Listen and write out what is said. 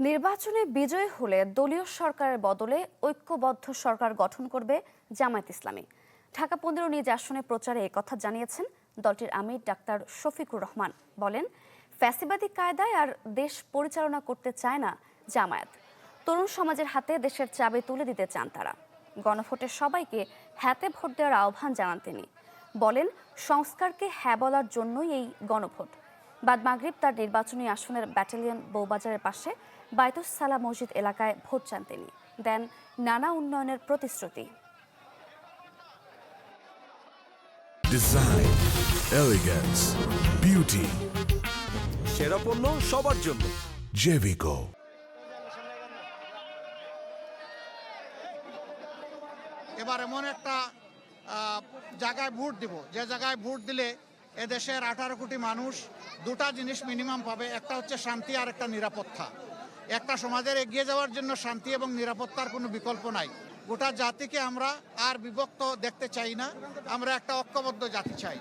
নির্বাচনে বিজয়ী হলে দলীয় সরকারের বদলে ঐক্যবদ্ধ সরকার গঠন করবে জামায়াত ইসলামী। ঢাকা 15 নিজ আসনে প্রচারে একথা জানিয়েছেন দলটির আমির ডাক্তার শফিকুর রহমান। বলেন, ফ্যাসিবাদী কায়দায় আর দেশ পরিচালনা করতে চায় না জামায়াত। তরুণ সমাজের হাতে দেশের চাবি তুলে দিতে চান তারা। গণভোটে সবাইকে হ্যাঁতে ভোট দেওয়ার আহ্বান জানান তিনি। বলেন, সংস্কারকে হ্যাঁ বলার জন্যই এই গণভোট। বাদ মাগরিব তার নির্বাচনী আসনের ব্যাটালিয়ন বউবাজারের পাশে বাইতুস সালাহ মসজিদ এলাকায় ভোট চান তিনি। দেন নানা উন্নয়নের প্রতিশ্রুতি। ডিজাইন, এলিগেন্স, বিউটি, সেরা পণ্য সবার জন্য। জেভিকো। এবার এমন একটা জায়গায় ভোট দিব, যে জায়গায় ভোট দিলে এদেশের 18 কোটি মানুষ দুটা জিনিস মিনিমাম পাবে। একটা হচ্ছে শান্তি, আর একটা নিরাপত্তা। একটা সমাজের এগিয়ে যাওয়ার জন্য শান্তি এবং নিরাপত্তার কোনো বিকল্প নাই। গোটা জাতিকে আমরা আর বিভক্ত দেখতে চাই না, আমরা একটা ঐক্যবদ্ধ জাতি চাই।